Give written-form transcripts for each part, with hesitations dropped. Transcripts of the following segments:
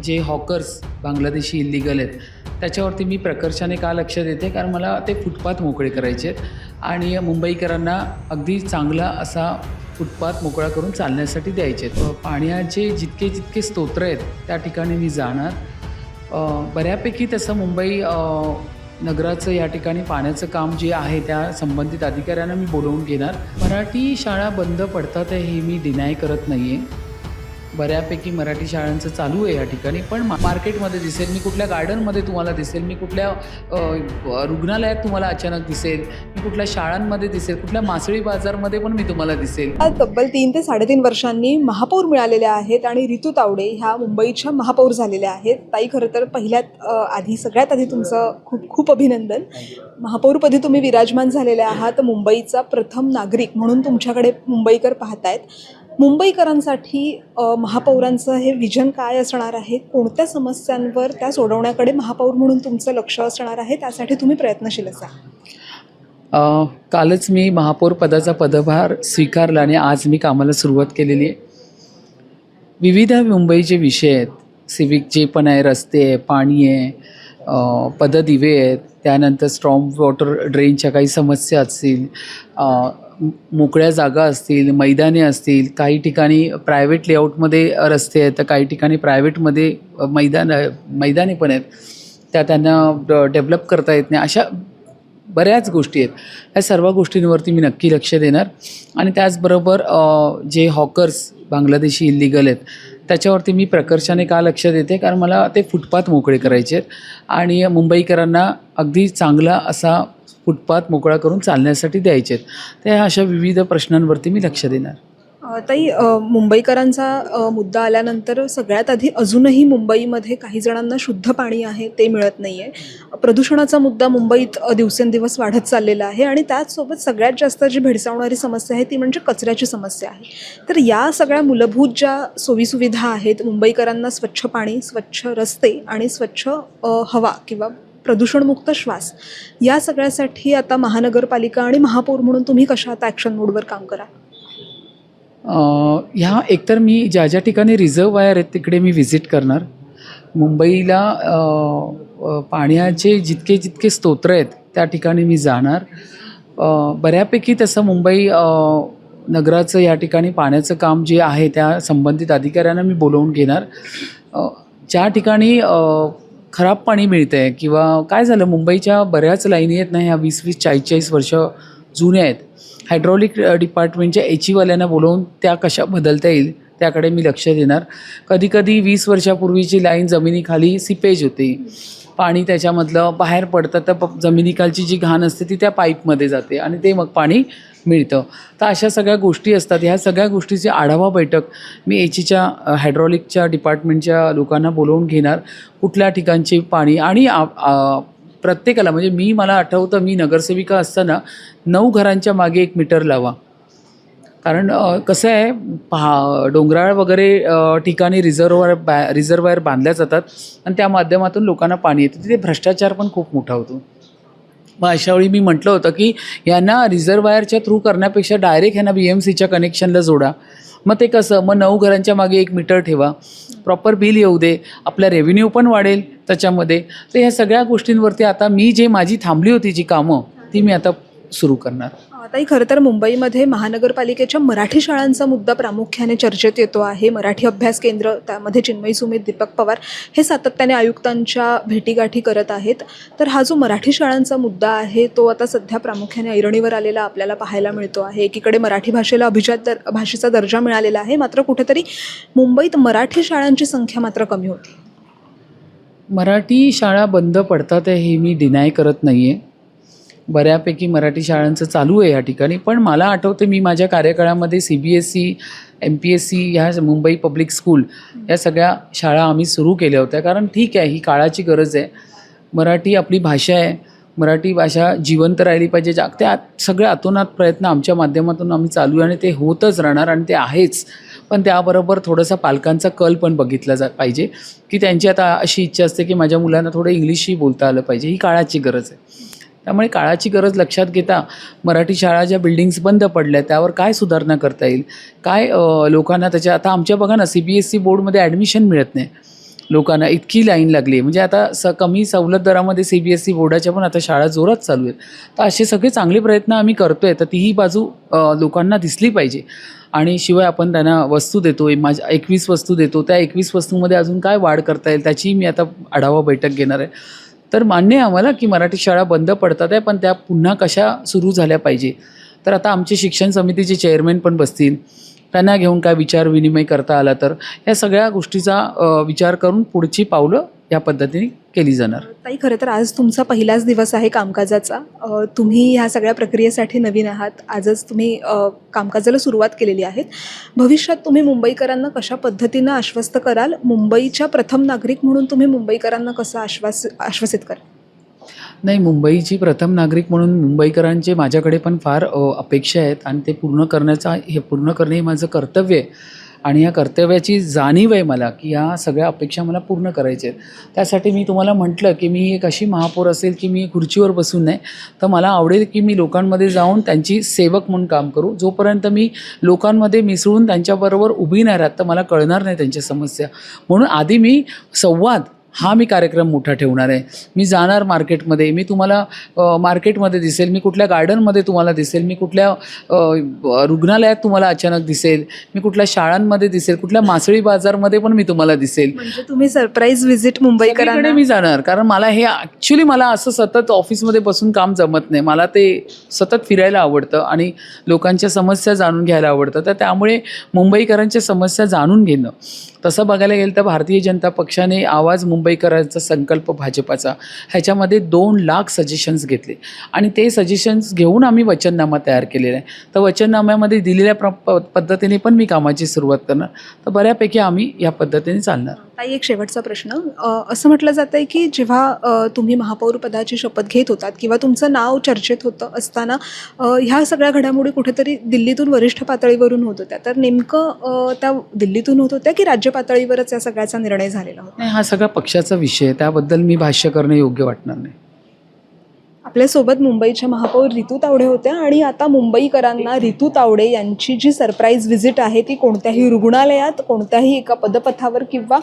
जे hawkers Bangladeshi illegal आहेत त्याच्यावरती मी प्रकर्षाने का लक्ष देते, कारण मला ते फुटपाथ मोकळे करायचे आहेत आणि मुंबईकरांना अगदी चांगला असा फुटपाथ मोकळा करून चालण्यासाठी द्यायचे आहेत. पाण्याचे जितके स्तोत्र आहेत त्या ठिकाणी मी जाणार. बऱ्यापैकी तसं मुंबई नगराचं या ठिकाणी पाण्याचं काम जे आहे त्या संबंधित अधिकाऱ्यांना मी बोलवून घेणार. मराठी शाळा बंद पडतात आहे हे मी डिनाय करत नाही आहे. बऱ्यापैकी मराठी शाळांचं चालू आहे या ठिकाणी, पण मार्केटमध्ये दिसेल, मी कुठल्या गार्डनमध्ये तुम्हाला दिसेल, मी कुठल्या रुग्णालयात तुम्हाला अचानक दिसेल, मी कुठल्या शाळांमध्ये दिसेल, कुठल्या मासळी बाजारमध्ये पण मी तुम्हाला दिसेल. तब्बल 3 ते 3.5 वर्षांनी महापौर मिळालेल्या आहेत आणि रितू तावडे ह्या मुंबईच्या महापौर झालेल्या आहेत. ताई, खरं तर सगळ्यात आधी तुमचं खूप खूप अभिनंदन. महापौरपदी तुम्ही विराजमान झालेले आहात. मुंबईचा प्रथम नागरिक म्हणून तुमच्याकडे मुंबईकर पाहतायत. मुंबईकरांसाठी महापौरांचं हे विजन काय असणार आहे? कोणत्या समस्यांवर त्या सोडवण्याकडे महापौर म्हणून तुमचं लक्ष असणार आहे? त्यासाठी तुम्ही प्रयत्नशील असाल. कालच मी महापौर पदाचा पदभार स्वीकारला आणि आज मी कामाला सुरुवात केलेली आहे. विविध मुंबईचे विषय आहेत, सिविक जे पण आहे, रस्ते आहे, पाणी आहे, पददिवे आहेत, त्यानंतर स्ट्रॉंग वॉटर ड्रेनच्या काही समस्या असतील, मोकळ्या जागा असतील, मैदाने असतील, काही ठिकाणी प्रायव्हेट लेआउटमध्ये रस्ते आहेत तर काही ठिकाणी प्रायव्हेटमध्ये मैदाने पण आहेत, त्या त्यांना डेव्हलप करता येत नाही. अशा बऱ्याच गोष्टी आहेत. ह्या सर्व गोष्टींवरती मी नक्की लक्ष देणार आणि त्याचबरोबर जे हॉकर्स बांगलादेशी इल्लीगल आहेत त्याच्यावरती मी प्रकर्षाने का लक्ष देते, कारण मला ते फुटपाथ मोकळे करायचे आहेत आणि मुंबईकरांना अगदी चांगला असा फुटपाथ मोकळा करून चालण्यासाठी द्यायचे आहेत. त्या अशा विविध प्रश्नांवरती मी लक्ष देणार. ताई, मुंबईकरांचा मुद्दा आल्यानंतर सगळ्यात आधी अजूनही मुंबईमध्ये काही जणांना शुद्ध पाणी आहे ते मिळत नाही आहे. प्रदूषणाचा मुद्दा मुंबईत दिवसेंदिवस वाढत चाललेला आहे आणि त्याचसोबत सगळ्यात जास्त जी भेडसावणारी समस्या आहे ती म्हणजे कचऱ्याची समस्या आहे. तर या सगळ्या मूलभूत ज्या सोयीसुविधा आहेत, मुंबईकरांना स्वच्छ पाणी, स्वच्छ रस्ते आणि स्वच्छ हवा किंवा प्रदूषणमुक्त श्वास, या सगळ्यासाठी आता महानगरपालिका आणि महापौर म्हणून तुम्ही कशा आता ॲक्शन मोडवर काम करा? ह्या एकतर मी ज्या ठिकाणी रिझर्वायर आहेत तिकडे मी व्हिजिट करणार. मुंबईला पाण्याचे जितके स्तोत्र आहेत त्या ठिकाणी मी जाणार. बऱ्यापैकी तसं मुंबई नगराचं या ठिकाणी पाण्याचं काम जे आहे त्या संबंधित अधिकाऱ्यांना मी बोलवून घेणार. ज्या ठिकाणी खराब पाणी मिळतं आहे किंवा काय झालं, मुंबईच्या बऱ्याच लाईनी आहेत ना ह्या 20-20, 40-40 वर्ष जुन्या आहेत. हायड्रॉलिक डिपार्टमेंटच्या एचईवाल्यांना बोलवून त्या कशा बदलता येईल त्याकडे मी लक्ष देणार. कधी 20 वर्षापूर्वीची लाईन जमिनीखाली सिपेज होते, पाणी त्याच्यामधलं बाहेर पडतं तर जमिनीखालची जी घाण असते ती त्या पाईपमध्ये जाते आणि ते मग पाणी मिळतं. तर अशा सगळ्या गोष्टी असतात. ह्या सगळ्या गोष्टीची आढावा बैठक मी एचईच्या हायड्रॉलिकच्या डिपार्टमेंटच्या लोकांना बोलवून घेणार. कुठल्या ठिकाणचे पाणी आणि प्रत्येकाला, म्हणजे मला आठवतं मी नगरसेविका असताना 9 घरांच्या मागे 1 मीटर लावा. कारण कसं आहे, डोंगराळ वगैरे ठिकाणी रिझर्वायर बांधल्या जातात आणि त्या माध्यमातून लोकांना पाणी येतं. तिथे भ्रष्टाचार पण खूप मोठा होतो. मग अशावेळी मी म्हटलं होतं की यांना रिझर्वायरच्या थ्रू करण्यापेक्षा डायरेक्ट ह्यांना BMCच्या कनेक्शनला जोडा. मग ते कसं, मग 9 घरांच्या मागे 1 मीटर ठेवा, प्रॉपर बिल येऊ दे, आपला रेव्हेन्यू पण वाढेल त्याच्यामध्ये. तर ह्या सगळ्या गोष्टींवरती आता मी माझी थांबली होती जी कामं ती मी आता सुरू करणार. ताई, खरं तर मुंबईमध्ये महानगरपालिकेच्या मराठी शाळांचा मुद्दा प्रामुख्याने चर्चेत येतो आहे. मराठी अभ्यास केंद्र, त्यामध्ये चिन्मयी सुमित, दीपक पवार हे सातत्याने आयुक्तांच्या भेटीगाठी करत आहेत. तर हा जो मराठी शाळांचा मुद्दा आहे तो आता सध्या प्रामुख्याने ऐरणीवर आलेला आपल्याला पाहायला मिळतो आहे. एकीकडे मराठी भाषेला अभिजात भाषेचा दर्जा मिळालेला आहे, मात्र कुठेतरी मुंबईत मराठी शाळांची संख्या मात्र कमी होती. मराठी शाळा बंद पडतात आहे हे मी डिनाय करत नाही आहे. बऱ्यापैकी मराठी शाळांचं चालू आहे या ठिकाणी, पण मला आठवते मी माझ्या कार्यकाळामध्ये CBSE, MPSC ह्या मुंबई पब्लिक स्कूल या सगळ्या शाळा आम्ही सुरू केल्या होत्या. कारण ठीक आहे, ही काळाची गरज आहे. मराठी आपली भाषा आहे, मराठी भाषा जिवंत राहिली पाहिजे. त्या सगळ्या अतोनात प्रयत्न आमच्या माध्यमातून आम्ही चालू आहे आणि ते होतच राहणार आणि ते आहेच. पण त्याबरोबर थोडासा पालकांचा कल पण बघितला पाहिजे की त्यांची आता अशी इच्छा असते की माझ्या मुलांना थोडं इंग्लिशही बोलता आलं पाहिजे. ही काळाची गरज आहे. त्यामुळे काळाची गरज लक्षात घेता मराठी शाळा ज्या बिल्डिंग्स बंद पडल्या त्यावर काय सुधारणा करता येईल, काय लोकांना त्याच्या, आता आमच्या बघा ना CBSE बोर्डमध्ये ॲडमिशन मिळत नाही. लोकांना इतकी लाईन लागली आहे. म्हणजे आता कमी सवलत दरामध्ये CBSE बोर्डाच्या पण आता शाळा जोरात चालू आहेत. तर असे सगळे चांगले प्रयत्न आम्ही करतो आहे. तर तीही बाजू लोकांना दिसली पाहिजे. आणि शिवाय आपण त्यांना वस्तू देतो आहे, माझ्या 21 वस्तू देतो, त्या 21 वस्तूमध्ये अजून काय वाढ करता येईल त्याचीही मी आता आढावा बैठक घेणार आहे. तर मान्य आहे आम्हाला की मराठी शाळा बंद पडतात आहे, पण त्या पुन्हा कशा सुरू झाल्या पाहिजे. तर आता आमचे शिक्षण समितीचे चेअरमॅन पण बसतील, त्यांना घेऊन काय विचार विनिमय करता आला तर या सगळ्या गोष्टीचा विचार करून पुढची पावलं या पद्धतीने केली जाणार. ताई, खरं तर आज तुमचा पहिलाच दिवस आहे कामकाजाचा. तुम्ही ह्या सगळ्या प्रक्रियेसाठी नवीन आहात. आजच तुम्ही कामकाजाला सुरुवात केलेली आहे. भविष्यात तुम्ही मुंबईकरांना कशा पद्धतीनं आश्वस्त कराल? मुंबईच्या प्रथम नागरिक म्हणून तुम्ही मुंबईकरांना कसं आश्वासित कराल? नाही, मुंबईची प्रथम नागरिक म्हणून मुंबईकरांचे माझ्याकडे पण फार अपेक्षा आहेत आणि ते पूर्ण करणे हे माझं कर्तव्य आहे. आणि या कर्तव्याची जाणीव आहे मला की या सगळ्या अपेक्षा मला पूर्ण करायच्या आहेत. त्यासाठी मी तुम्हाला म्हटलं की मी एक अशी महापौर असेल की मी खुर्चीवर बसून नाही, तर मला आवडेल की मी लोकांमध्ये जाऊन त्यांची सेवक म्हणून काम करू. जोपर्यंत मी लोकांमध्ये मिसळून त्यांच्याबरोबर उभी नाही राहत तर मला कळणार नाही त्यांच्या समस्या. म्हणून आधी मी संवाद हा मी कार्यक्रम मोठा ठेवणार आहे. मी जाणार मार्केटमध्ये, मी तुम्हाला मार्केटमध्ये दिसेल, मी कुठल्या गार्डनमध्ये तुम्हाला दिसेल, मी कुठल्या रुग्णालयात तुम्हाला अचानक दिसेल, मी कुठल्या शाळांमध्ये दिसेल, कुठल्या मासळी बाजारमध्ये पण मी तुम्हाला दिसेल. म्हणजे तुम्ही सरप्राईज व्हिजिट मुंबईकरांना मी जाणार, कारण मला हे ॲक्च्युली मला असं सतत ऑफिसमध्ये बसून काम जमत नाही. मला ते सतत फिरायला आवडतं आणि लोकांच्या समस्या जाणून घ्यायला आवडतं. तर त्यामुळे मुंबईकरांच्या समस्या जाणून घेणं, तसं बघायला गेलं तर भारतीय जनता पक्षाने आवाज मुंबईकरांचा संकल्प भाजपाचा ह्याच्यामध्ये 2 लाख सजेशन्स घेतले आणि ते सजेशन्स घेऊन आम्ही वचननामा तयार केलेला आहे. तर वचननाम्यामध्ये दिलेल्या पद्धतीने पण मी कामाची सुरुवात करणार. तर बऱ्यापैकी आम्ही या पद्धतीने चालणार. ताई, एक शेवटचा प्रश्न. असं म्हटलं जातं आहे की जेव्हा तुम्ही महापौर पदाची शपथ घेत होतात किंवा तुमचं नाव चर्चेत होतं असताना ह्या सगळ्या घडामोडी कुठेतरी दिल्लीतून वरिष्ठ पातळीवरून होत होत्या. तर नेमकं त्या दिल्लीतून होत होत्या की राज्य पातळीवरच या सगळ्याचा निर्णय झालेला होता? नाही, हा सगळा पक्षाचा विषय आहे, त्याबद्दल मी भाष्य करणं योग्य वाटणार नाही. आपल्यासोबत मुंबईच्या महापौर रितू तावडे होत्या आणि आता मुंबईकरांना रितू तावडे यांची जी सरप्राईज व्हिजिट आहे ती कोणत्याही रुग्णालयात, कोणत्याही एका पदपथावर किंवा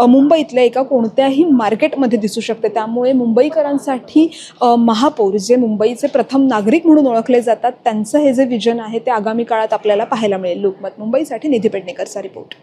मुंबईतल्या एका कोणत्याही मार्केटमध्ये दिसू शकते. त्यामुळे मुंबईकरांसाठी महापौर जे मुंबईचे प्रथम नागरिक म्हणून ओळखले जातात त्यांचं हे जे विजन आहे ते आगामी काळात आपल्याला पाहायला मिळेल. लोकमत मुंबईसाठी निधी पेडणेकरचा रिपोर्ट.